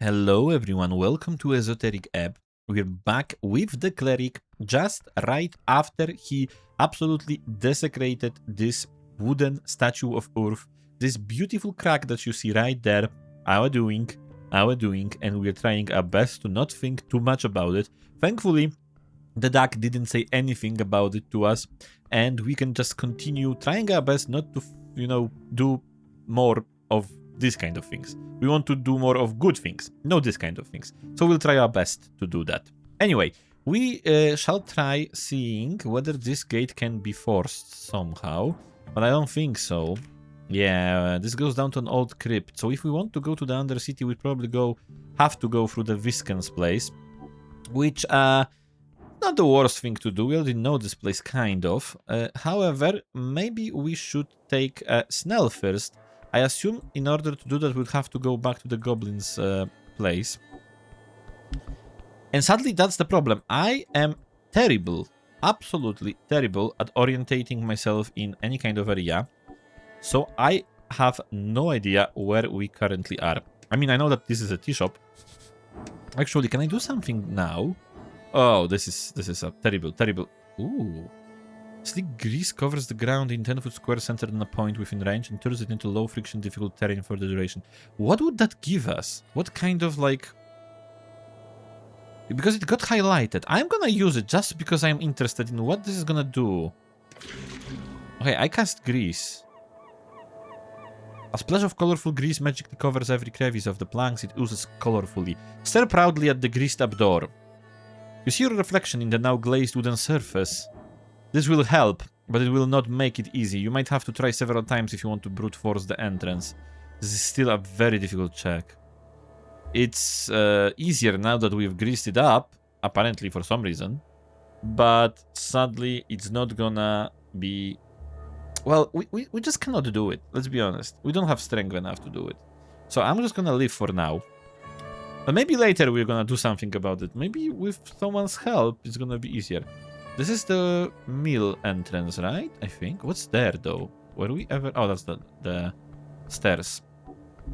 Hello everyone, welcome to Esoteric Ebb. We're back with the Cleric just right after he absolutely desecrated this wooden statue of Earth, this beautiful crack that you see right there. Our doing, and we're trying our best to not think too much about it. Thankfully, the duck didn't say anything about it to us, and we can just continue trying our best not to, do more of these kind of things. We want to do more of good things, not this kind of things. So we'll try our best to do that. Anyway, we shall try seeing whether this gate can be forced somehow, but I don't think so. Yeah, this goes down to an old crypt. So if we want to go to the Undercity, we probably have to go through the Viscan's place, which not the worst thing to do. We already know this place kind of. However, maybe we should take Snell first. I assume in order to do that, we'll have to go back to the Goblin's place. And sadly, that's the problem. I am terrible, absolutely terrible at orientating myself in any kind of area. So I have no idea where we currently are. I mean, I know that this is a tea shop. Actually, can I do something now? Oh, this is a terrible. Ooh. Slick grease covers the ground in 10-foot square centered on a point within range and turns it into low friction difficult terrain for the duration. What would that give us? What kind of like... Because it got highlighted. I'm gonna use it just because I'm interested in what this is gonna do. Okay, I cast grease. A splash of colorful grease magically covers every crevice of the planks it oozes colorfully. Stare proudly at the greased up door. You see your reflection in the now glazed wooden surface. This will help, but it will not make it easy. You might have to try several times if you want to brute force the entrance. This is still a very difficult check. It's easier now that we've greased it up, apparently for some reason. But sadly, it's not gonna be... Well, we just cannot do it, let's be honest. We don't have strength enough to do it. So I'm just gonna leave for now. But maybe later we're gonna do something about it. Maybe with someone's help, it's gonna be easier. This is the mill entrance, right? I think. What's there, though? Were we ever... Oh, that's the stairs.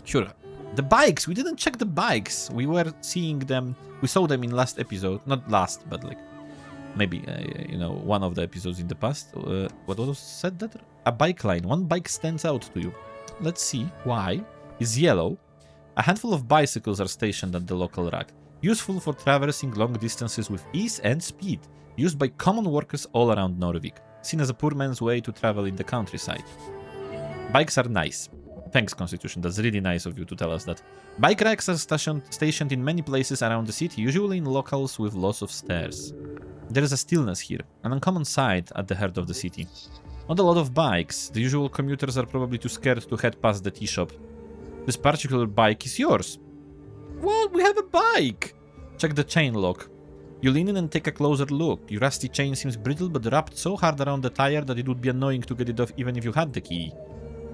Sure. The bikes! We didn't check the bikes. We were seeing them... We saw them in last episode. Not last, but like... Maybe, one of the episodes in the past. What was said that? A bike line. One bike stands out to you. Let's see why. It's yellow. A handful of bicycles are stationed at the local rack. Useful for traversing long distances with ease and speed. Used by common workers all around Norvik, seen as a poor man's way to travel in the countryside. Bikes are nice. Thanks, Constitution, that's really nice of you to tell us that. Bike racks are stationed in many places around the city, usually in locales with lots of stairs. There is a stillness here, an uncommon sight at the heart of the city. Not a lot of bikes, the usual commuters are probably too scared to head past the tea shop. This particular bike is yours. What? We have a bike! Check the chain lock. You lean in and take a closer look. Your rusty chain seems brittle but wrapped so hard around the tire that it would be annoying to get it off even if you had the key.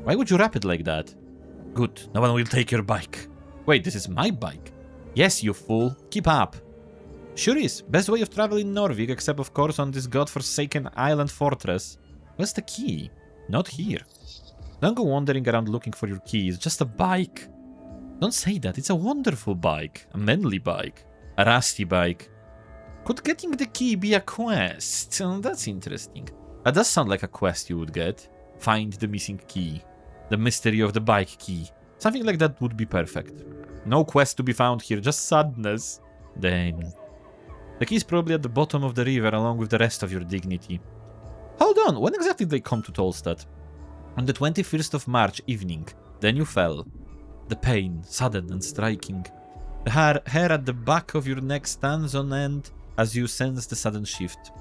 Why would you wrap it like that? Good, no one will take your bike. Wait, this is my bike? Yes, you fool. Keep up. Sure is. Best way of traveling in Norvik, except of course on this godforsaken island fortress. Where's the key? Not here. Don't go wandering around looking for your key. It's just a bike. Don't say that. It's a wonderful bike. A manly bike. A rusty bike. Could getting the key be a quest? That's interesting. That does sound like a quest you would get. Find the missing key. The mystery of the bike key. Something like that would be perfect. No quest to be found here, just sadness. Damn. The key is probably at the bottom of the river along with the rest of your dignity. Hold on, when exactly did they come to Tolstad? On the 21st of March evening. Then you fell. The pain, sudden and striking. The hair at the back of your neck stands on end as you sense the sudden shift.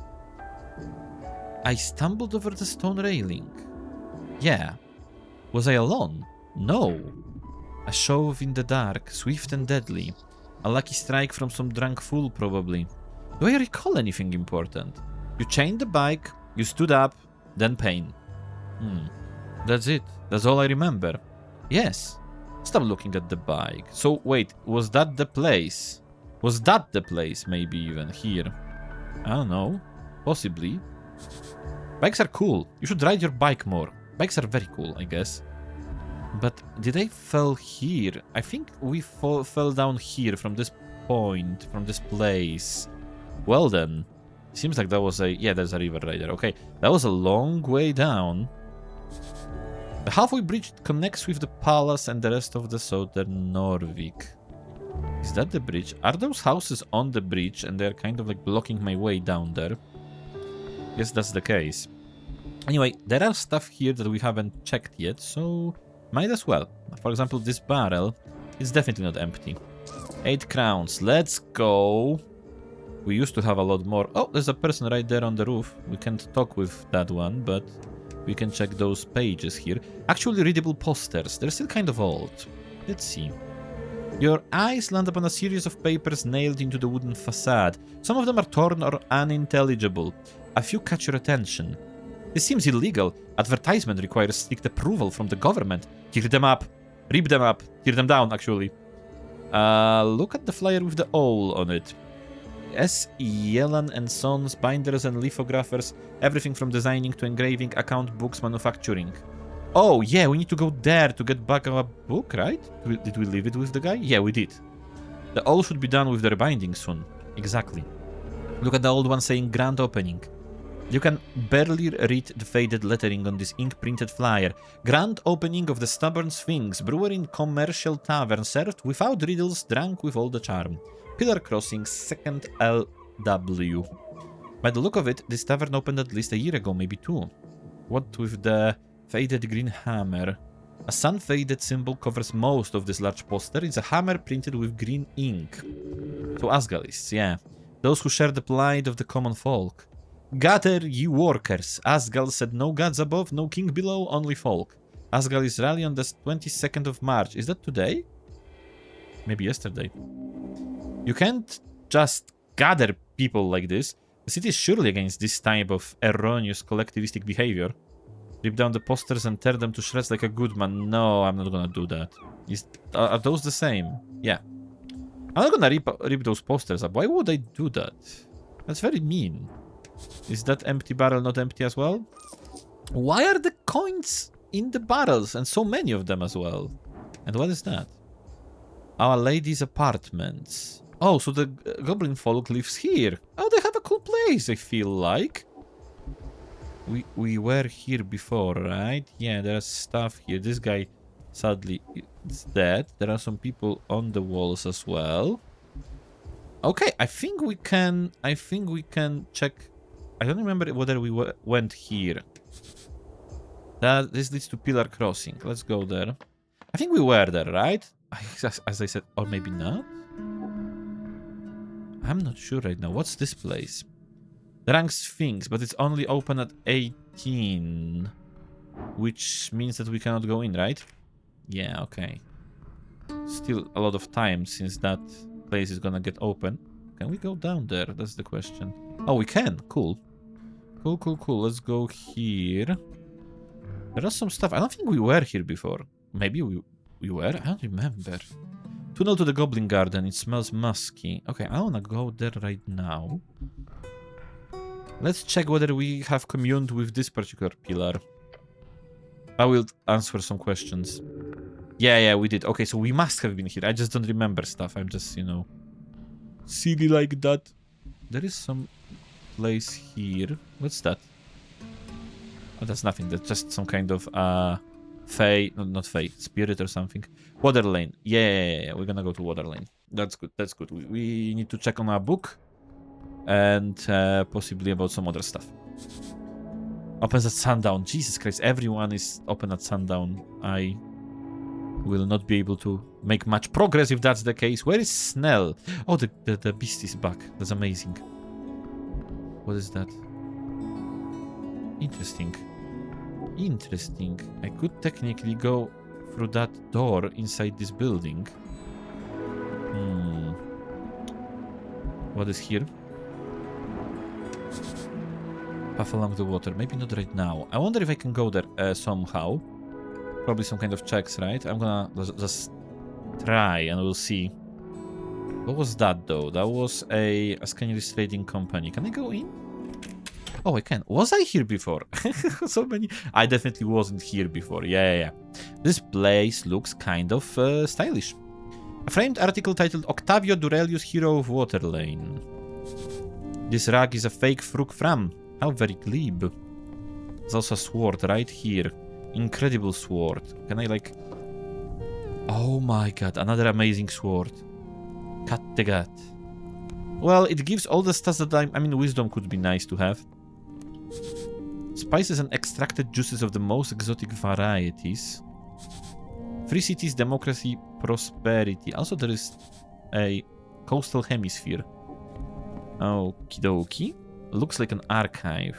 I stumbled over the stone railing. Yeah. Was I alone? No. A shove in the dark, swift and deadly. A lucky strike from some drunk fool, probably. Do I recall anything important? You chained the bike, you stood up, then pain. That's it. That's all I remember. Yes. Stop looking at the bike. So, wait, was that the place? Was that the place, maybe even here? I don't know. Possibly. Bikes are cool. You should ride your bike more. Bikes are very cool, I guess. But did I fell here? I think we fell down here from this point, from this place. Well then. Seems like that was a... Yeah, there's a river right there. Okay, that was a long way down. The halfway bridge connects with the palace and the rest of the southern Norvik. Is that the bridge? Are those houses on the bridge and they're kind of like blocking my way down there? Yes, that's the case. Anyway, there are stuff here that we haven't checked yet, so might as well. For example, this barrel is definitely not empty. 8 crowns. Let's go. We used to have a lot more. Oh, there's a person right there on the roof. We can't talk with that one, but we can check those pages here. Actually readable posters. They're still kind of old. Let's see. Your eyes land upon a series of papers nailed into the wooden facade. Some of them are torn or unintelligible. A few catch your attention. This seems illegal. Advertisement requires strict approval from the government. Tear them up. Rip them up. Tear them down, actually. Look at the flyer with the owl on it. S. Yelan and Sons, binders and lithographers. Everything from designing to engraving, account books, manufacturing. Oh, yeah, we need to go there to get back our book, right? Did we leave it with the guy? Yeah, we did. The owl should be done with their binding soon. Exactly. Look at the old one saying grand opening. You can barely read the faded lettering on this ink-printed flyer. Grand opening of the Stubborn Sphinx, brewer in commercial tavern, served without riddles, drunk with all the charm. Pillar Crossing, 2nd LW. By the look of it, this tavern opened at least a year ago, maybe 2. What with the faded green hammer? A sun-faded symbol covers most of this large poster. It's a hammer printed with green ink. So Asgalists, yeah. Those who share the plight of the common folk. Gather, ye workers. Asgal said no gods above, no king below, only folk. Asgal is rally on the 22nd of March. Is that today? Maybe yesterday. You can't just gather people like this. The city is surely against this type of erroneous collectivistic behavior. Rip down the posters and tear them to shreds like a good man. No, I'm not gonna do that. Are those the same? Yeah. I'm not gonna rip those posters up. Why would I do that? That's very mean. Is that empty barrel not empty as well? Why are the coins in the barrels and so many of them as well? And what is that? Our Lady's apartments. Oh, so the goblin folk lives here. Oh, they have a cool place, I feel like. We were here before, right? Yeah, there's stuff here. This guy sadly is dead. There are some people on the walls as well. Okay, I think we can check. I don't remember whether we went here. This leads to Pillar Crossing. Let's go there. I think we were there, right? As I said, or maybe not. I'm not sure right now. What's this place? The rank Sphinx, but it's only open at 18. Which means that we cannot go in, right? Yeah, okay. Still a lot of time since that place is gonna get open. Can we go down there? That's the question. Oh, we can. Cool. Cool. Let's go here. There is some stuff. I don't think we were here before. Maybe we were? I don't remember. Tunnel to the Goblin Garden. It smells musky. Okay, I wanna go there right now. Let's check whether we have communed with this particular pillar. I will answer some questions. Yeah, we did. Okay, so we must have been here. I just don't remember stuff. I'm just, you know, silly like that. There is some place here. What's that? Oh, that's nothing. That's just some kind of Fae, no, not Fae, spirit or something. Water Lane. Yeah, we're gonna go to Water Lane. That's good. We need to check on our book and possibly about some other stuff. Opens at sundown. Jesus Christ, everyone is open at sundown. I will not be able to make much progress if that's the case. Where is Snell? Oh, the beast is back. That's amazing. What is that? Interesting. I could technically go through that door inside this building. What is here? Path along the water. Maybe not right now. I wonder if I can go there somehow. Probably some kind of checks, right? I'm gonna just try and we'll see. What was that though? That was a Scanner's trading company. Can I go in? Oh, I can. Was I here before? So many. I definitely wasn't here before. Yeah. This place looks kind of stylish. A framed article titled Octavio Durelius, Hero of Waterlane. This rug is a fake Fruk Fram. How very glib. There's also a sword right here. Incredible sword. Can I like... Oh my god, another amazing sword. Cut the gut. Well, it gives all the stats that I mean, wisdom could be nice to have. Spices and extracted juices of the most exotic varieties. Free cities, democracy, prosperity. Also, there is a coastal hemisphere. Okie dokie. Looks like an archive.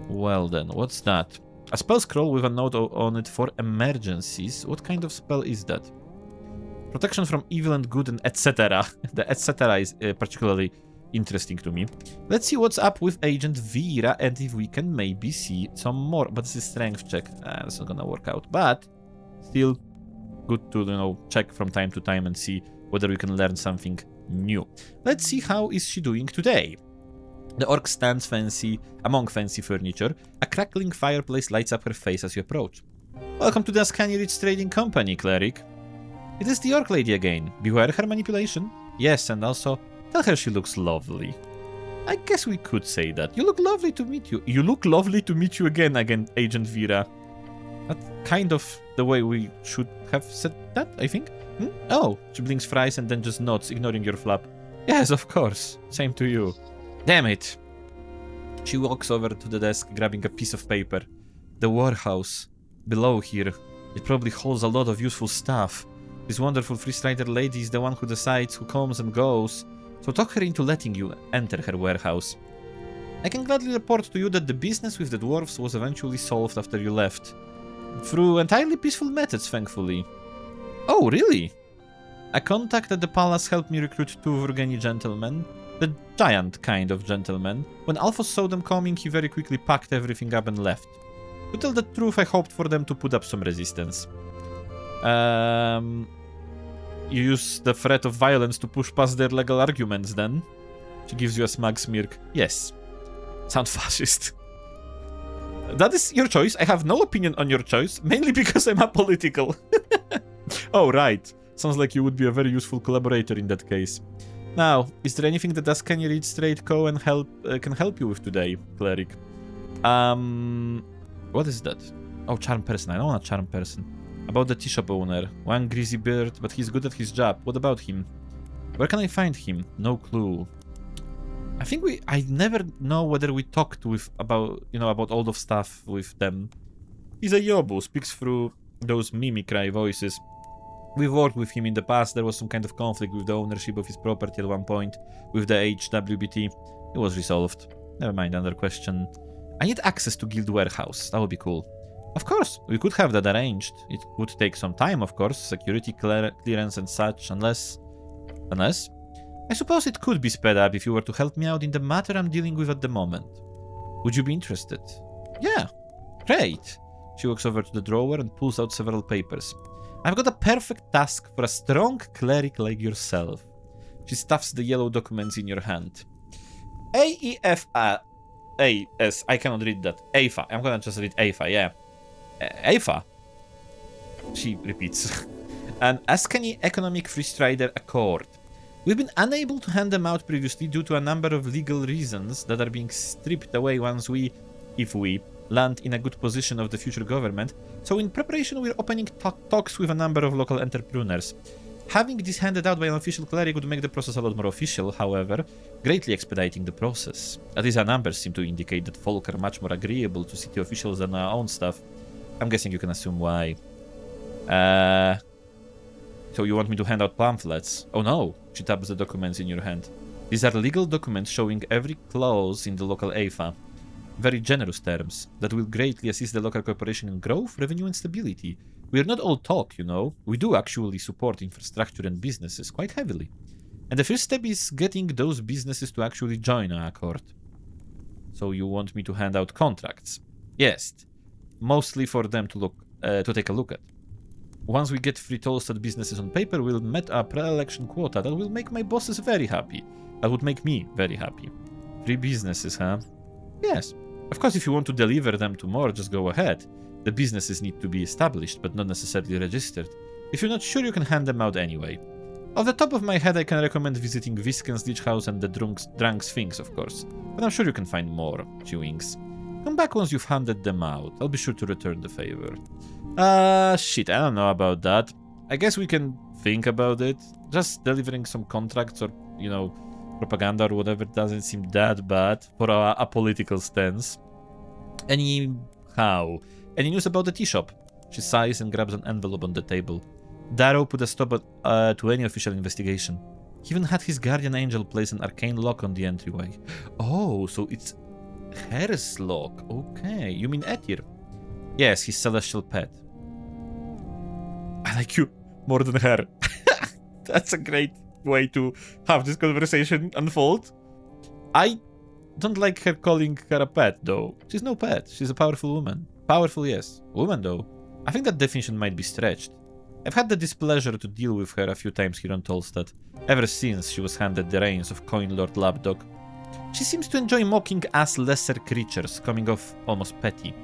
Well then, what's that? A spell scroll with a note on it for emergencies. What kind of spell is that? Protection from evil and good and etc. The etc. is particularly interesting to me. Let's see what's up with Agent Vera and if we can maybe see some more. But this is strength check. That's not gonna work out. But still good to, you know, check from time to time and see whether we can learn something new. Let's see how is she doing today. The orc stands among fancy furniture. A crackling fireplace lights up her face as you approach. Welcome to the Ascani Trading Company, Cleric. It is the orc lady again. Beware her manipulation. Yes, and also tell her she looks lovely. I guess we could say that. You look lovely to meet you. You look lovely to meet you again, Agent Vera. That's kind of the way we should have said that, I think. Oh, she blinks fries and then just nods, ignoring your flap. Yes, of course. Same to you. Damn it. She walks over to the desk, grabbing a piece of paper. The warehouse. Below here. It probably holds a lot of useful stuff. This wonderful freestrider lady is the one who decides who comes and goes. So talk her into letting you enter her warehouse. I can gladly report to you that the business with the dwarves was eventually solved after you left. Through entirely peaceful methods, thankfully. Oh, really? A contact at the palace helped me recruit 2 Vurgeni gentlemen. The giant kind of gentleman. When Alphonse saw them coming, he very quickly packed everything up and left. To tell the truth, I hoped for them to put up some resistance. You use the threat of violence to push past their legal arguments, then? She gives you a smug smirk. Yes. Sound fascist. That is your choice. I have no opinion on your choice, mainly because I'm apolitical. Oh, right. Sounds like you would be a very useful collaborator in that case. Now, is there anything that Ascani Read Straight Co. and can help you with today, Cleric? What is that? Oh, charm person. I don't want a charm person. About the tea shop owner. One greasy bird, but he's good at his job. What about him? Where can I find him? No clue. I think I never know whether we talked about all of stuff with them. He's a yobu, speaks through those mimicry voices. We've worked with him in the past. There was some kind of conflict with the ownership of his property at one point with the HWBT. It was resolved. Never mind, another question. I need access to Guild Warehouse. That would be cool. Of course, we could have that arranged. It would take some time, of course, security clearance and such, unless... I suppose it could be sped up if you were to help me out in the matter I'm dealing with at the moment. Would you be interested? Yeah, great. She walks over to the drawer and pulls out several papers. I've got a perfect task for a strong cleric like yourself. She stuffs the yellow documents in your hand. A-E-F-A-A-S. I cannot read that. AFA. I'm gonna just read AFA, yeah. AFA? She repeats. An Ascani Economic Freestrider Accord. We've been unable to hand them out previously due to a number of legal reasons that are being stripped away once we, if we, land in a good position of the future government. So in preparation, we're opening talks with a number of local entrepreneurs. Having this handed out by an official cleric would make the process a lot more official, however, greatly expediting the process. At least our numbers seem to indicate that folk are much more agreeable to city officials than our own stuff. I'm guessing you can assume why. So you want me to hand out pamphlets? Oh no, she taps the documents in your hand. These are legal documents showing every clause in the local AFA. Very generous terms that will greatly assist the local corporation in growth, revenue and stability. We are not all talk, you know. We do actually support infrastructure and businesses quite heavily. And the first step is getting those businesses to actually join our accord. So you want me to hand out contracts? Yes. Mostly for them to take a look at. Once we get free toasted businesses on paper, we'll met our pre-election quota. That will make my bosses very happy. That would make me very happy. 3 businesses, huh? Yes. Of course, if you want to deliver them to more, just go ahead. The businesses need to be established, but not necessarily registered. If you're not sure, you can hand them out anyway. Off the top of my head, I can recommend visiting Visken's Lich House and the Drunk Sphinx, of course. But I'm sure you can find more, she winks. Come back once you've handed them out. I'll be sure to return the favor. Shit, I don't know about that. I guess we can think about it. Just delivering some contracts or, you know, propaganda or whatever doesn't seem that bad for our apolitical stance. Anyhow, any news about the tea shop? She sighs and grabs an envelope on the table. Darrow put a stop to any official investigation. He even had his guardian angel place an arcane lock on the entryway. Oh, so it's Her's lock. Okay, you mean Etir? Yes, his celestial pet. I like you more than her. That's a great way to have this conversation unfold. I don't like her calling her a pet, though. She's no pet. She's a powerful woman. Powerful, yes. Woman, though. I think that definition might be stretched. I've had the displeasure to deal with her a few times here on Tolstad, ever since she was handed the reins of Coin Lord Lapdog. She seems to enjoy mocking us lesser creatures, coming off almost petty.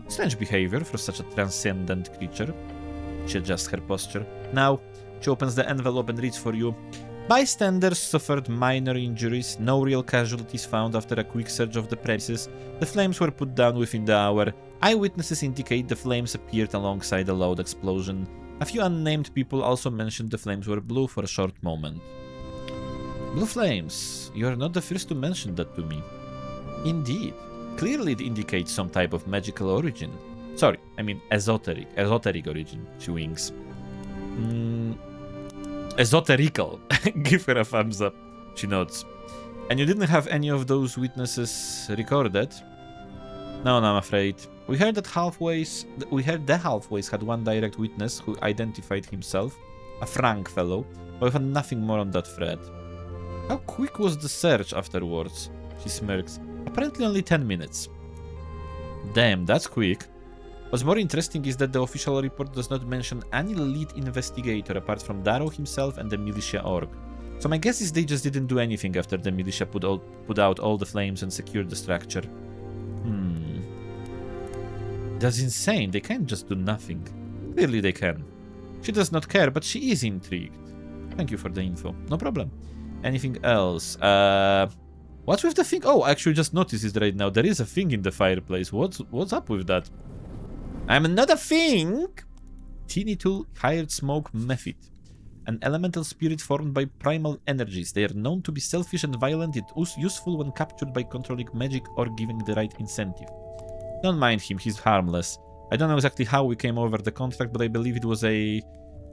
Strange behavior for such a transcendent creature. She adjusts her posture. Now, she opens the envelope and reads for you. Bystanders suffered minor injuries, no real casualties found after a quick search of the premises. The flames were put down within the hour. Eyewitnesses indicate the flames appeared alongside a loud explosion. A few unnamed people also mentioned the flames were blue for a short moment. Blue flames. You are not the first to mention that to me. Indeed. Clearly it indicates some type of magical origin. Sorry, I mean esoteric. Esoteric origin, she winks. Esoterical. Give her a thumbs up. She nods. And you didn't have any of those witnesses recorded? No, I'm afraid. We heard that the Halfways had one direct witness who identified himself, a frank fellow, but we had nothing more on that thread. How quick was the search afterwards? She smirks. Apparently only 10 minutes. Damn, that's quick. What's more interesting is that the official report does not mention any lead investigator apart from Darrow himself and the militia org. So my guess is they just didn't do anything after the militia put out all the flames and secured the structure. That's insane. They can't just do nothing. Clearly they can. She does not care, but she is intrigued. Thank you for the info. No problem. Anything else? What's with the thing? Oh, I actually just noticed it right now. There is a thing in the fireplace. What's up with that? I'm not a thing! Teeny Tool hired smoke method. An elemental spirit formed by primal energies. They are known to be selfish and violent, yet useful when captured by controlling magic or giving the right incentive. Don't mind him, he's harmless. I don't know exactly how we came over the contract, but I believe it was a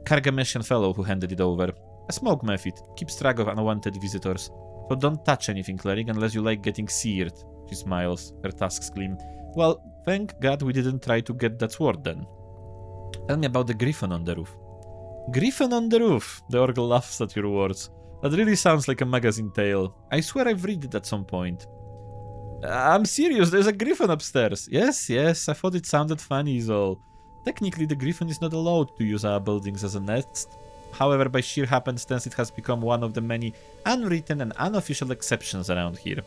Kargameshian fellow who handed it over. A smoke method. Keeps track of unwanted visitors. So don't touch anything, Cleric, unless you like getting seared. She smiles, her tusks gleam. Well, thank God we didn't try to get that sword then. Tell me about the griffin on the roof. Griffin on the roof! The orc laughs at your words. That really sounds like a magazine tale. I swear I've read it at some point. I'm serious, there's a griffin upstairs. Yes, I thought it sounded funny is all. Technically, the griffin is not allowed to use our buildings as a nest. However, by sheer happenstance, it has become one of the many unwritten and unofficial exceptions around here.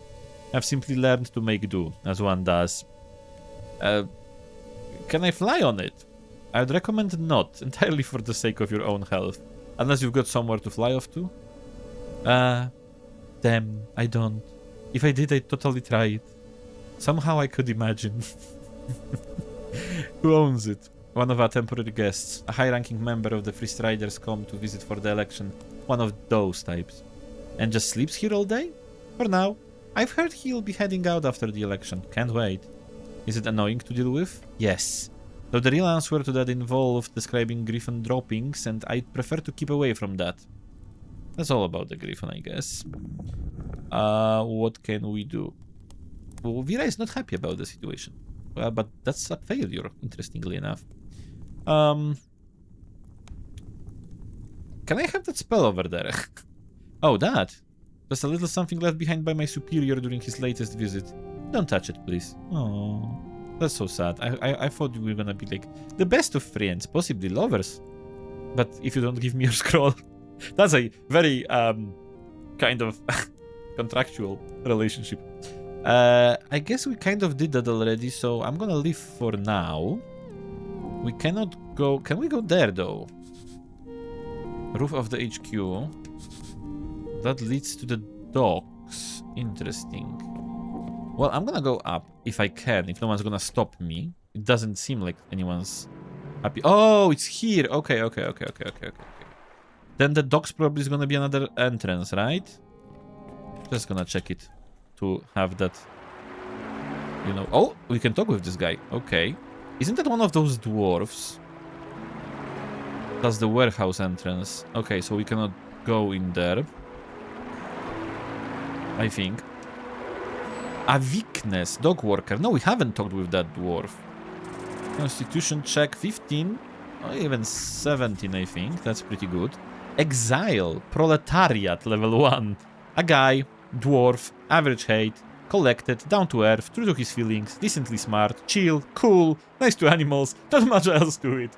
I've simply learned to make do, as one does. Can I fly on it? I'd recommend not, entirely for the sake of your own health. Unless you've got somewhere to fly off to. Damn, I don't. If I did, I'd totally try it. Somehow I could imagine. Who owns it? One of our temporary guests. A high-ranking member of the Free Striders come to visit for the election. One of those types. And just sleeps here all day? For now. I've heard he'll be heading out after the election. Can't wait. Is it annoying to deal with? Yes. Though the real answer to that involved describing Griffin droppings, and I'd prefer to keep away from that. That's all about the Griffin, I guess. What can we do? Well, Vera is not happy about the situation. Well, but that's a failure, interestingly enough. Can I have that spell over there? Oh, that? Just a little something left behind by my superior during his latest visit. Don't touch it, please. Oh, that's so sad. I thought we were gonna be like the best of friends, possibly lovers. But if you don't give me your scroll, that's a very kind of contractual relationship. I guess we kind of did that already, so I'm gonna leave for now. We cannot go... Can we go there, though? Roof of the HQ. That leads to the docks. Interesting. Well, I'm gonna go up, if I can, if no one's gonna stop me. It doesn't seem like anyone's happy. Oh, it's here! Okay. Then the docks probably is gonna be another entrance, right? Just gonna check it to have that, you know... Oh, we can talk with this guy. Okay. Isn't that one of those dwarves? That's the warehouse entrance. Okay, so we cannot go in there, I think. A weakness, dog worker. No, we haven't talked with that dwarf. Constitution check 15, or even 17, I think. That's pretty good. Exile, proletariat, level 1. A guy, dwarf, average height, collected, down to earth, true to his feelings, decently smart, chill, cool, nice to animals, not much else to it.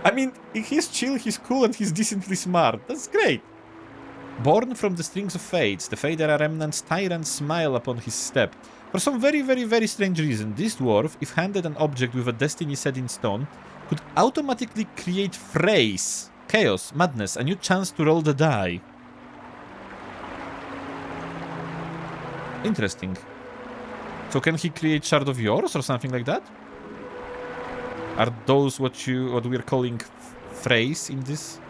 I mean, he's chill, he's cool, and he's decently smart. That's great. Born from the strings of fates, the Fader remnants tyrants smile upon his step. For some very strange reason, this dwarf, if handed an object with a destiny set in stone, could automatically create phrase, chaos, madness, a new chance to roll the die. Interesting. So can he create shard of yours or something like that? Are those what we're calling phrase in this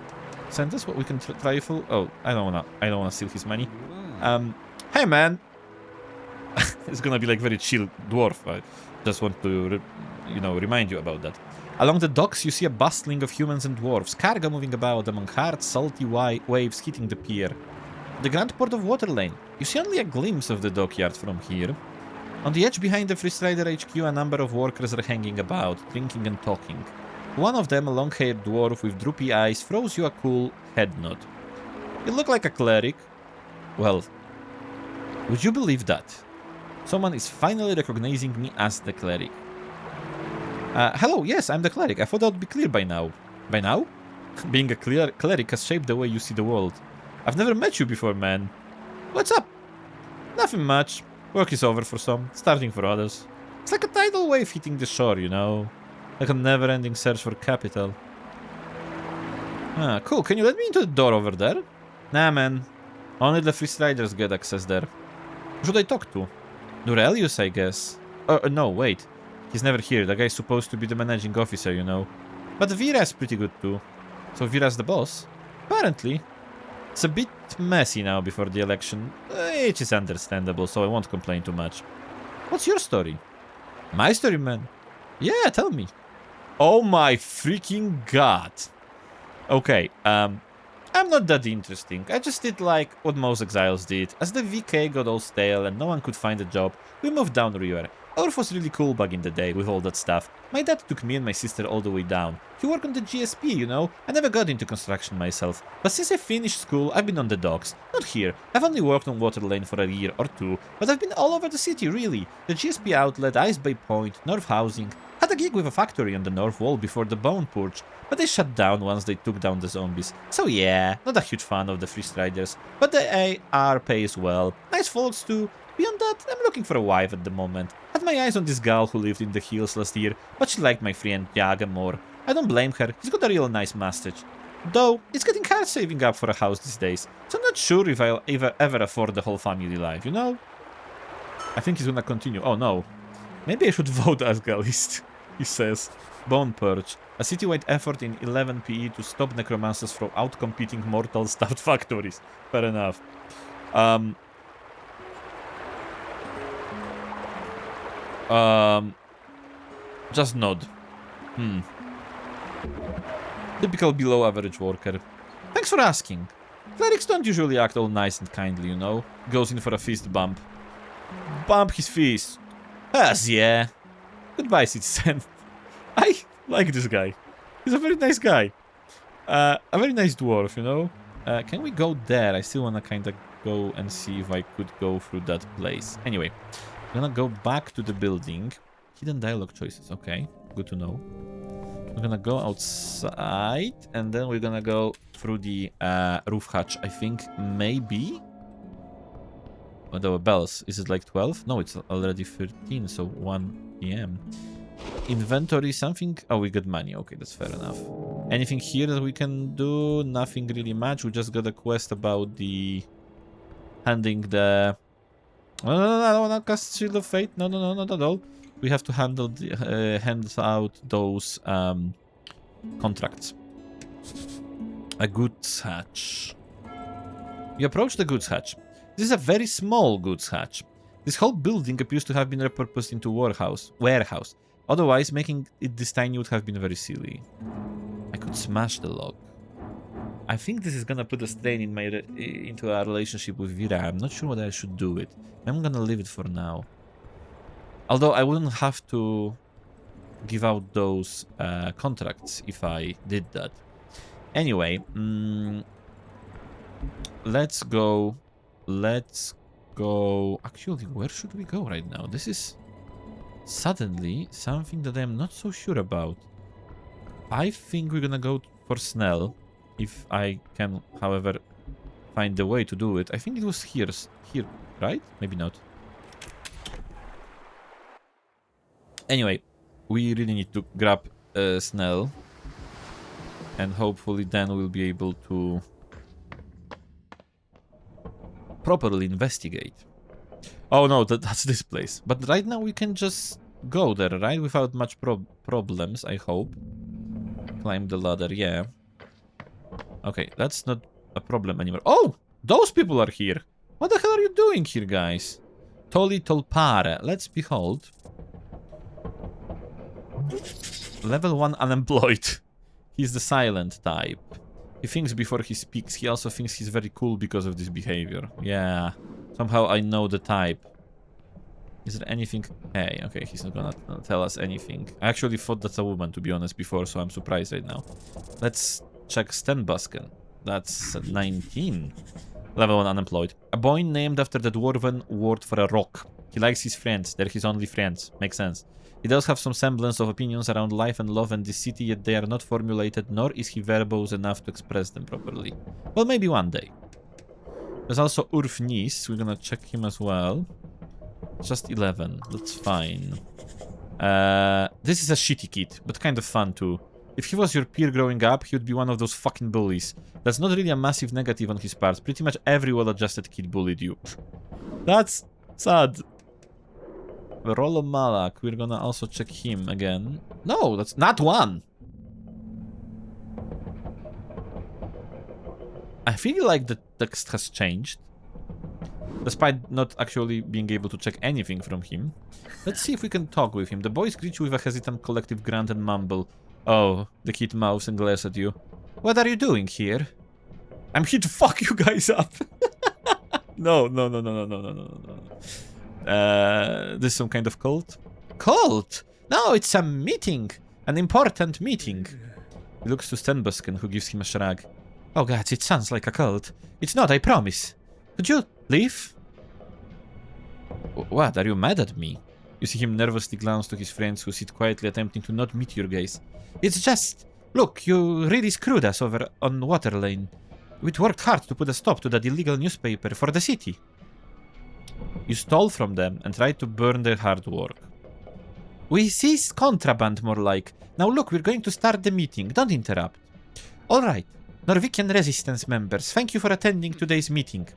sentence? What we can trifle? Oh, I don't wanna steal his money. Hey man. It's gonna be like very chill dwarf. I just want to, remind you about that. Along the docks, you see a bustling of humans and dwarves, cargo moving about among hard, salty waves hitting the pier. The grand port of Waterlane. You see only a glimpse of the dockyard from here. On the edge behind the Freestrider HQ, a number of workers are hanging about, drinking and talking. One of them, a long-haired dwarf with droopy eyes, throws you a cool head nod. You look like a cleric. Well, would you believe that? Someone is finally recognizing me as the cleric. Hello, yes, I'm the cleric. I thought that would be clear by now. By now? Being a cleric has shaped the way you see the world. I've never met you before, man. What's up? Nothing much. Work is over for some, starting for others. It's like a tidal wave hitting the shore, you know? Like a never-ending search for capital. Ah, cool. Can you let me into the door over there? Nah, man. Only the Freestriders get access there. Who should I talk to? Durelius, I guess. No, wait. He's never here. The guy's supposed to be the managing officer, you know. But Vira's pretty good too. So Vira's the boss? Apparently. It's a bit messy now before the election, which is understandable, so I won't complain too much. What's your story? My story, man? Yeah, tell me. Oh my freaking god. Okay, I'm not that interesting. I just did like what most exiles did. As the VK got all stale and no one could find a job, we moved downriver. Earth was really cool back in the day with all that stuff. My dad took me and my sister all the way down. He worked on the GSP, you know. I never got into construction myself. But since I finished school, I've been on the docks. Not here. I've only worked on Waterlane for a year or two. But I've been all over the city, really. The GSP outlet, Ice Bay Point, North Housing. Had a gig with a factory on the North Wall before the Bone Purge. But they shut down once they took down the zombies. So yeah, not a huge fan of the Freestriders. But the AR pays well. Nice folks too. Beyond that, I'm looking for a wife at the moment. Had my eyes on this gal who lived in the hills last year, but she liked my friend Jaga more. I don't blame her, he's got a real nice mustache. Though, it's getting hard saving up for a house these days, so I'm not sure if I'll ever afford the whole family life, you know? I think he's gonna continue. Oh no. Maybe I should vote as Gallist, he says. Bone Purge. A citywide effort in 11 PE to stop necromancers from outcompeting mortal stuffed factories. Fair enough. Just nod. Typical below average worker. Thanks for asking. Clerics don't usually act all nice and kindly, you know. Goes in for a fist bump. Bump his fist. Yes, yeah. Goodbye, citizen. I like this guy. He's a very nice guy. A very nice dwarf, you know. Can we go there? I still wanna kinda go and see if I could go through that place. Anyway. I'm gonna go back to the building. Hidden dialogue choices. Okay, good to know. We're gonna go outside and then we're gonna go through the roof hatch. I think maybe. the bells. Is it like 12? No, it's already 13, so 1 p.m. Inventory, something... Oh, we got money. Okay, that's fair enough. Anything here that we can do? Nothing really much. We just got a quest about the... handing the... No, not cast Shield of Fate. No, not at all. We have to handle the, hand out those contracts. A goods hatch. You approach the goods hatch. This is a very small goods hatch. This whole building appears to have been repurposed into warehouse. Otherwise, making it this tiny would have been very silly. I could smash the lock. I think this is gonna put a strain in into our relationship with Vera. I'm not sure whether I should do it. I'm gonna leave it for now. Although I wouldn't have to give out those contracts if I did that. Anyway, let's go. Actually, where should we go right now? This is suddenly something that I'm not so sure about. I think we're gonna go for Snell. If I can, however, find the way to do it. I think it was here, right? Maybe not. Anyway, we really need to grab Snell. And hopefully then we'll be able to properly investigate. Oh no, that's this place. But right now we can just go there, right? Without much problems, I hope. Climb the ladder, yeah. Okay, that's not a problem anymore. Oh! Those people are here! What the hell are you doing here, guys? Toli Tolpare. Let's behold. Level 1 unemployed. He's the silent type. He thinks before he speaks. He also thinks he's very cool because of this behavior. Yeah. Somehow I know the type. Is there anything? Hey, okay, he's not gonna tell us anything. I actually thought that's a woman, to be honest, before, so I'm surprised right now. Let's check Stenbusken. That's 19. Level 1 unemployed. A boy named after the dwarven word for a rock. He likes his friends. They're his only friends. Makes sense. He does have some semblance of opinions around life and love and this city, yet they are not formulated, nor is he verbose enough to express them properly. Well, maybe one day. There's also Urf Nis. We're gonna check him as well. Just 11. That's fine. This is a shitty kid, but kind of fun too. If he was your peer growing up, he would be one of those fucking bullies. That's not really a massive negative on his part. Pretty much every well-adjusted kid bullied you. That's sad. Rollo Malak. We're gonna also check him again. No, that's not one. I feel like the text has changed. Despite not actually being able to check anything from him. Let's see if we can talk with him. The boys greet you with a hesitant collective grunt and mumble. Oh, the kid mouths and glares at you. What are you doing here? I'm here to fuck you guys up. No. This is some kind of cult? Cult? No, it's a meeting. An important meeting. He looks to Stenbusken, who gives him a shrug. Oh god, it sounds like a cult. It's not, I promise. Could you leave? What, are you mad at me? You see him nervously glance to his friends who sit quietly attempting to not meet your gaze. It's just... Look, you really screwed us over on Water Lane. We'd worked hard to put a stop to that illegal newspaper for the city. You stole from them and tried to burn their hard work. We seized contraband, more like. Now look, we're going to start the meeting. Don't interrupt. Alright. Norwegian Resistance members, thank you for attending today's meeting.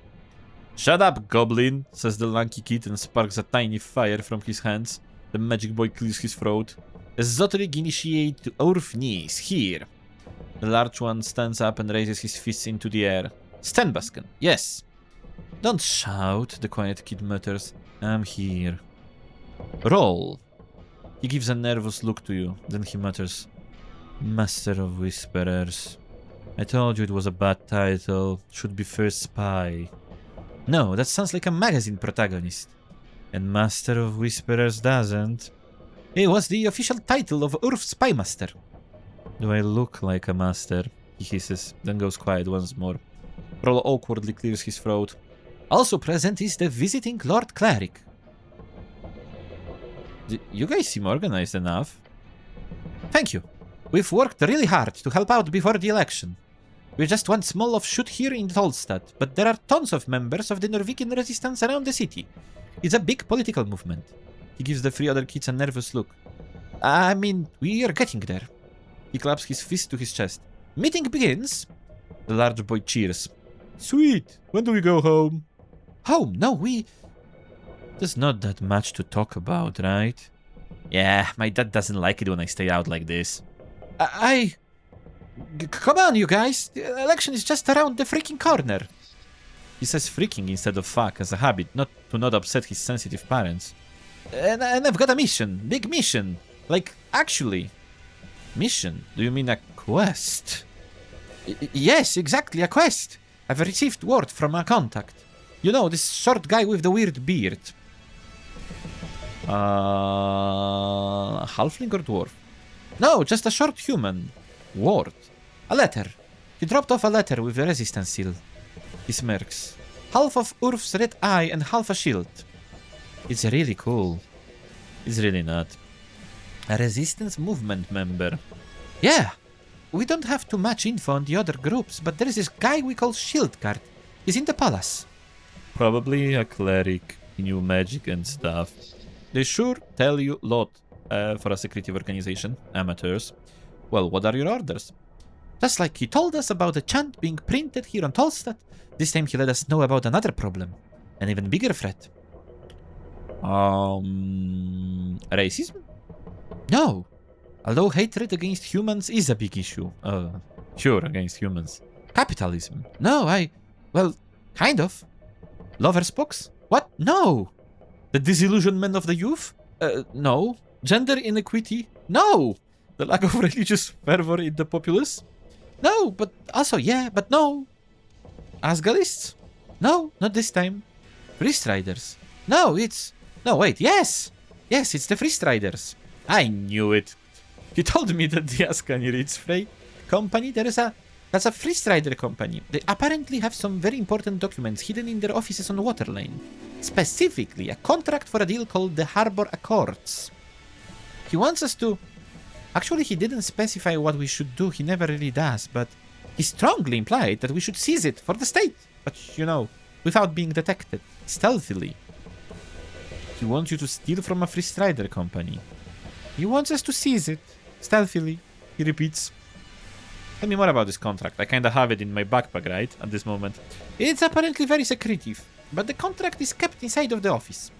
Shut up, goblin, says the lanky kid and sparks a tiny fire from his hands. The magic boy clears his throat. Esoteric initiate to Urf Nis, here. The large one stands up and raises his fists into the air. Stenbusken, yes. Don't shout, the quiet kid mutters. I'm here. Roll. He gives a nervous look to you, then he mutters. Master of Whisperers. I told you it was a bad title. Should be First Spy. No, that sounds like a magazine protagonist. And Master of Whisperers doesn't. It was the official title of Urf Spymaster. Do I look like a master? He hisses, then goes quiet once more. Rollo awkwardly clears his throat. Also present is the visiting Lord Cleric. You guys seem organized enough. Thank you. We've worked really hard to help out before the election. We're just one small offshoot here in Tolstad, but there are tons of members of the Norwegian resistance around the city. It's a big political movement. He gives the 3 other kids a nervous look. I mean, we are getting there. He claps his fist to his chest. Meeting begins. The large boy cheers. Sweet. When do we go home? Home? No, There's not that much to talk about, right? Yeah, my dad doesn't like it when I stay out like this. Come on, you guys. The election is just around the freaking corner. He says freaking instead of fuck as a habit, not to not upset his sensitive parents. And I've got a mission. Big mission. Like, actually. Mission? Do you mean a quest? Yes, exactly, a quest. I've received word from a contact. You know, this short guy with the weird beard. Halfling or dwarf? No, just a short human. Ward. A letter. He dropped off a letter with a resistance seal. He smirks. Half of Urf's red eye and half a shield. It's really cool. It's really not. A resistance movement member. Yeah. We don't have too much info on the other groups, but there is this guy we call Shieldguard. He's in the palace. Probably a cleric. He knew magic and stuff. They sure tell you a lot for a secretive organization. Amateurs. Well, what are your orders? Just like he told us about the chant being printed here on Tolstad, this time he let us know about another problem. An even bigger threat. Racism? No. Although hatred against humans is a big issue. Sure, against humans. Capitalism? No, well, kind of. Lover's box? What? No. The disillusionment of the youth? No. Gender inequity? No. The lack of religious fervor in the populace? No, but also yeah, but no. Asgalists? No, not this time. Frist Riders? No, wait, yes! Yes, it's the Frist Riders. I knew it. He told me that the Askani Reeds Frey company, that's a Frist Rider company. They apparently have some very important documents hidden in their offices on Waterlane. Specifically, a contract for a deal called the Harbor Accords. He wants us to... Actually, he didn't specify what we should do, he never really does, but he strongly implied that we should seize it for the state. But, you know, without being detected, stealthily. He wants you to steal from a Free Strider company. He wants us to seize it, stealthily, he repeats. Tell me more about this contract. I kinda have it in my backpack, right, at this moment. It's apparently very secretive, but the contract is kept inside of the office.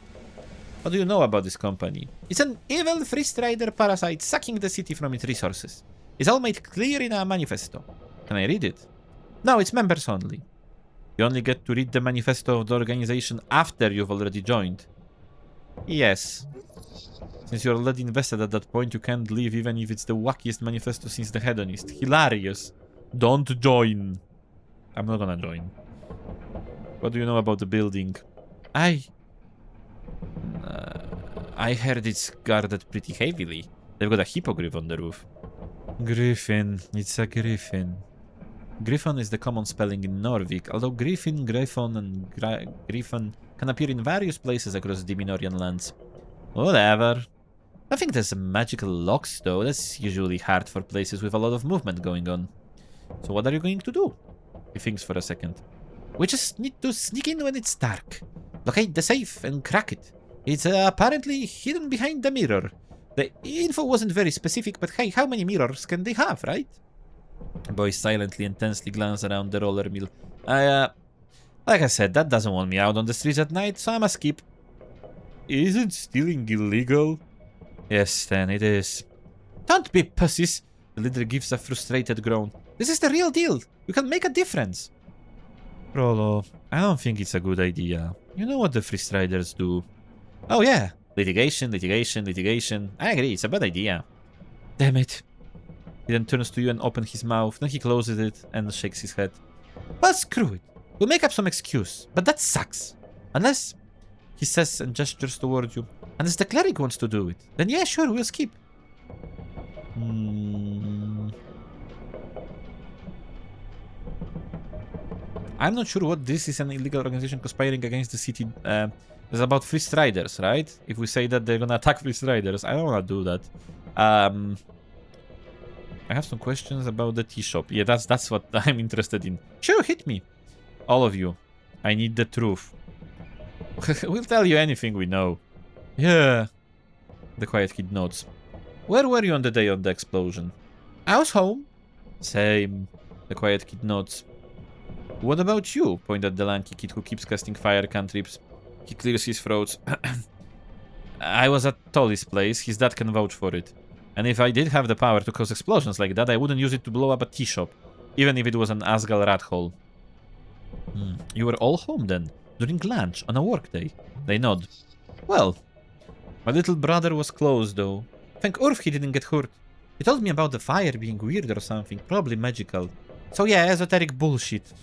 What do you know about this company? It's an evil Free Strider parasite sucking the city from its resources. It's all made clear in a manifesto. Can I read it? No, it's members only. You only get to read the manifesto of the organization after you've already joined. Yes. Since you're already invested at that point, you can't leave even if it's the wackiest manifesto since the Hedonist. Hilarious. Don't join. I'm not gonna join. What do you know about the building? I heard it's guarded pretty heavily. They've got a hippogriff on the roof. Griffin. It's a griffin. Griffon is the common spelling in Norvik, although griffin, griffon, and griffon can appear in various places across the Minorian lands. Whatever. I think there's some magical locks, though. That's usually hard for places with a lot of movement going on. So what are you going to do? He thinks for a second. We just need to sneak in when it's dark. Locate the safe and crack it. It's apparently hidden behind the mirror. The info wasn't very specific, but hey, how many mirrors can they have, right? The boy silently and tensely glances around the roller mill. Like I said, that doesn't want me out on the streets at night, so I'ma skip. Isn't stealing illegal? Yes, then it is. Don't be pussies. The leader gives a frustrated groan. This is the real deal. You can make a difference. Rolo, I don't think it's a good idea. You know what the Free Striders do. Oh yeah, litigation, litigation, litigation. I agree, it's a bad idea. Damn it. He then turns to you and opens his mouth, then he closes it and shakes his head. Well, screw it. We'll make up some excuse, but that sucks. Unless, he says and gestures toward you, unless the cleric wants to do it, then yeah, sure, we'll skip. I'm not sure what this is, an illegal organization conspiring against the city. It's about Free Striders, right? If we say that they're gonna attack Free Striders, I don't wanna do that. I have some questions about the tea shop. Yeah, that's what I'm interested in. Sure, hit me. All of you. I need the truth. We'll tell you anything we know. Yeah. The quiet kid nods. Where were you on the day of the explosion? I was home. Same. The quiet kid nods. What about you? Pointed the lanky kid who keeps casting fire cantrips. He clears his throat. I was at Tolly's place. His dad can vouch for it. And if I did have the power to cause explosions like that, I wouldn't use it to blow up a tea shop. Even if it was an Asgal rat hole. You were all home then, during lunch, on a work day. They nod. Well, my little brother was close though. Thank Urf he didn't get hurt. He told me about the fire being weird or something, probably magical. So yeah, esoteric bullshit.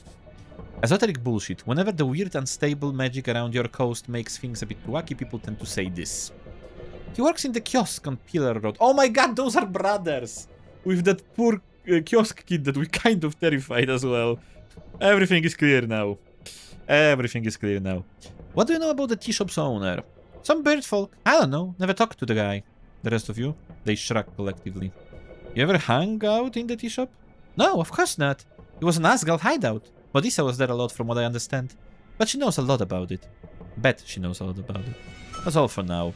Esoteric bullshit. Whenever the weird unstable magic around your coast makes things a bit wacky, people tend to say this. He works in the kiosk on Pillar Road. Oh my god, those are brothers! With that poor kiosk kid that we kind of terrified as well. Everything is clear now. Everything is clear now. What do you know about the tea shop's owner? Some bird folk. I don't know. Never talked to the guy. The rest of you? They shrug collectively. You ever hung out in the tea shop? No, of course not. It was an Asgal hideout. Modissa was there a lot from what I understand. But she knows a lot about it. Bet she knows a lot about it. That's all for now.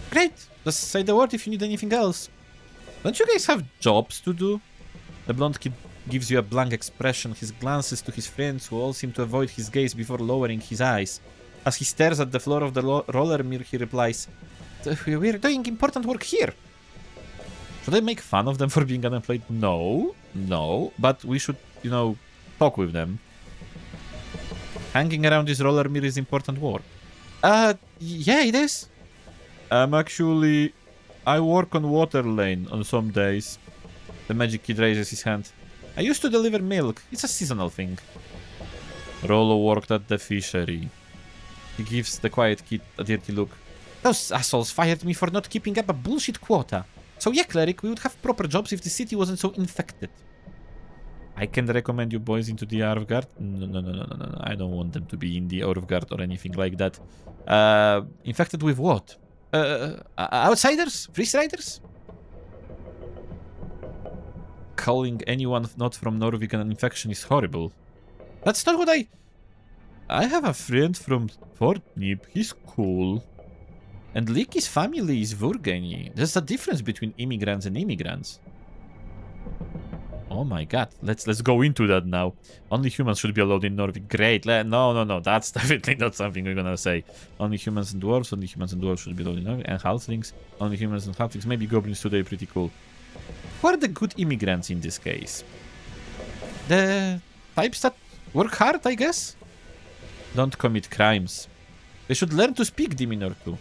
Great. Just say the word if you need anything else. Don't you guys have jobs to do? The blonde kid gives you a blank expression. His glances to his friends who all seem to avoid his gaze before lowering his eyes. As he stares at the floor of the roller mirror, he replies, "We're doing important work here." Should I make fun of them for being unemployed? No. No. But we should, you know, talk with them. Hanging around this roller mirror is important work. Yeah, it is. Actually, I work on water lane on some days. The magic kid raises his hand. I used to deliver milk. It's a seasonal thing. Rollo worked at the fishery. He gives the quiet kid a dirty look. Those assholes fired me for not keeping up a bullshit quota. So yeah, Cleric, we would have proper jobs if the city wasn't so infected. I can recommend you boys into the Arvgard. No. I don't want them to be in the Arvgard or anything like that. Infected with what? Outsiders? Freestriders? Calling anyone not from Norvik an infection is horrible. That's not what I have a friend from Fortnip. He's cool. And Liki's family is Vurgeni. There's a difference between immigrants and immigrants. Oh my god. Let's go into that now. Only humans should be allowed in Norvik. Great. No. That's definitely not something we're gonna say. Only humans and dwarves. Only humans and dwarves should be allowed in Norvik. And halflings. Only humans and halflings. Maybe goblins today. Pretty cool. Who are the good immigrants in this case? The types that work hard, I guess? Don't commit crimes. They should learn to speak Diminutor too.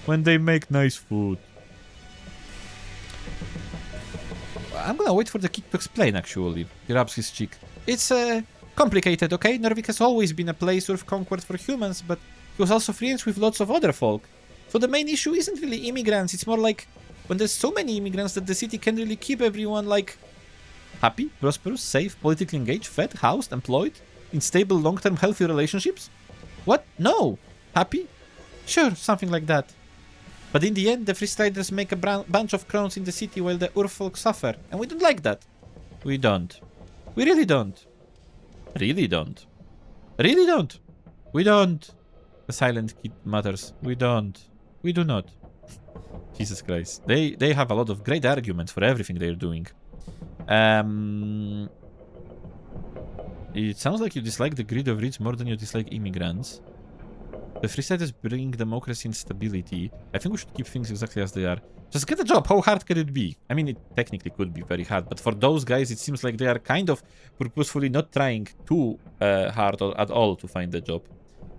When they make nice food. I'm gonna wait for the kid to explain, actually. He rubs his cheek. It's complicated, okay? Norvik has always been a place of conquest for humans, but it was also friends with lots of other folk. So the main issue isn't really immigrants, it's more like when there's so many immigrants that the city can't really keep everyone, like, happy, prosperous, safe, politically engaged, fed, housed, employed, in stable, long-term, healthy relationships? What? No! Happy? Sure, something like that. But in the end, the Freestriders make a bunch of crowns in the city while the Urfolk suffer. And we don't like that. We don't. We really don't. Really don't. Really don't. We don't. The silent kid mutters. We don't. We do not. Jesus Christ. They have a lot of great arguments for everything they're doing. It sounds like you dislike the greed of rich more than you dislike immigrants. The Freesiders bring democracy and stability. I think we should keep things exactly as they are. Just get a job. How hard can it be? I mean, it technically could be very hard, but for those guys, it seems like they are kind of purposefully not trying too hard at all to find a job.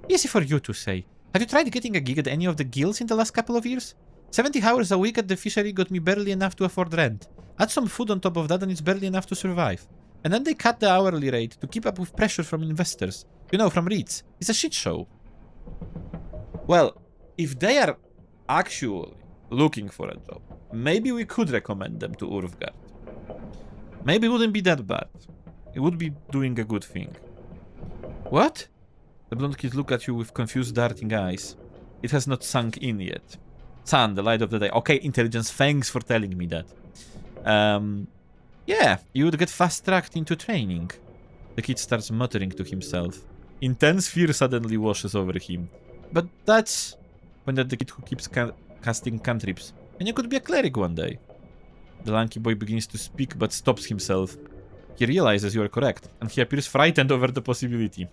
Easy for you to say. Have you tried getting a gig at any of the guilds in the last couple of years? 70 hours a week at the fishery got me barely enough to afford rent. Add some food on top of that and it's barely enough to survive. And then they cut the hourly rate to keep up with pressure from investors. You know, from REITs. It's a shit show. Well, if they are actually looking for a job, maybe we could recommend them to Urfgard. Maybe it wouldn't be that bad. It would be doing a good thing. What? The blonde kids look at you with confused, darting eyes. It has not sunk in yet. Sun, the light of the day. Okay, intelligence, thanks for telling me that. Yeah, you would get fast-tracked into training. The kid starts muttering to himself. Intense fear suddenly washes over him. But that's... When at the kid who keeps casting cantrips. And you could be a cleric one day. The lanky boy begins to speak but stops himself. He realizes you are correct, and he appears frightened over the possibility.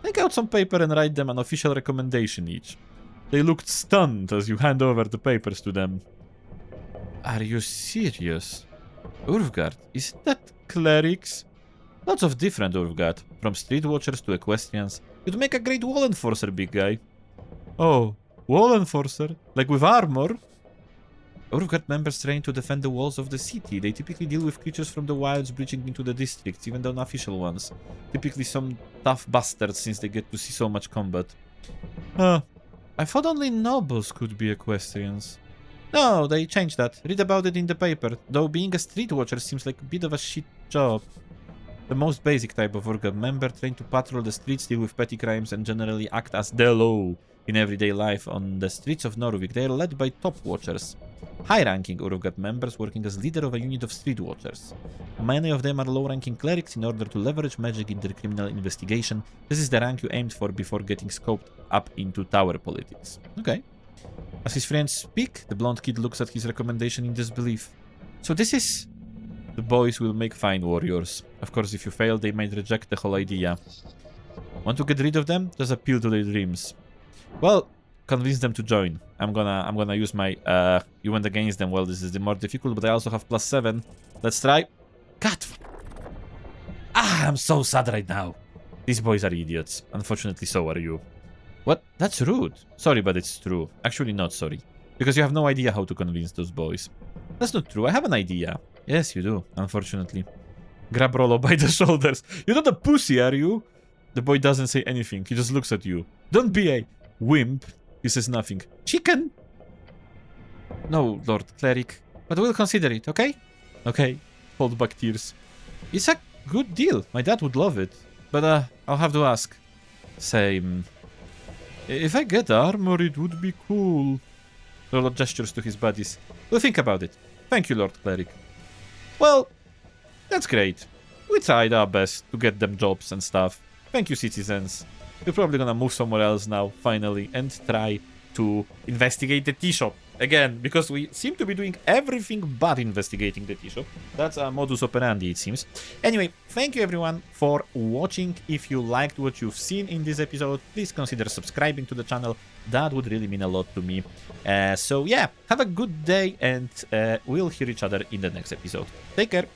Take out some paper and write them an official recommendation each. They looked stunned as you hand over the papers to them. Are you serious? Urfgard, isn't that clerics? Lots of different Urfgard, from street watchers to equestrians. You'd make a great wall enforcer, big guy. Oh, wall enforcer? Like with armor? Urfgard members train to defend the walls of the city. They typically deal with creatures from the wilds breaching into the districts, even the unofficial ones. Typically some tough bastards since they get to see so much combat. I thought only nobles could be equestrians. No, they changed that. Read about it in the paper, though being a street watcher seems like a bit of a shit job. The most basic type of Urfgard member trained to patrol the streets, deal with petty crimes, and generally act as the law in everyday life on the streets of Norvik. They are led by top watchers. High-ranking Urfgard members working as leader of a unit of street watchers. Many of them are low-ranking clerics in order to leverage magic in their criminal investigation. This is the rank you aimed for before getting scoped up into tower politics. Okay. As his friends speak, the blonde kid looks at his recommendation in disbelief. So this is... The boys will make fine warriors. Of course, if you fail, they might reject the whole idea. Want to get rid of them? Just appeal to their dreams. Well, convince them to join. I'm gonna use my you went against them. Well, this is the more difficult, but I also have +7. Let's try. God. I'm so sad right now. These boys are idiots. Unfortunately, so are you. What? That's rude. Sorry, but it's true. Actually, not sorry. Because you have no idea how to convince those boys. That's not true. I have an idea. Yes, you do, unfortunately. Grab Rollo by the shoulders. You're not a pussy, are you? The boy doesn't say anything. He just looks at you. Don't be a wimp. He says nothing. Chicken? No, Lord Cleric. But we'll consider it, okay? Okay. Hold back tears. It's a good deal. My dad would love it. But, I'll have to ask. Same. If I get armor, it would be cool. Rollo gestures to his buddies. We'll think about it. Thank you, Lord Cleric. Well, that's great. We tried our best to get them jobs and stuff. Thank you, citizens. We're probably gonna move somewhere else now, finally, and try to investigate the tea shop. Again, because we seem to be doing everything but investigating the tea shop. That's our modus operandi, it seems. Anyway, thank you everyone for watching. If you liked what you've seen in this episode, please consider subscribing to the channel. That would really mean a lot to me. So yeah, have a good day, and we'll hear each other in the next episode. Take care.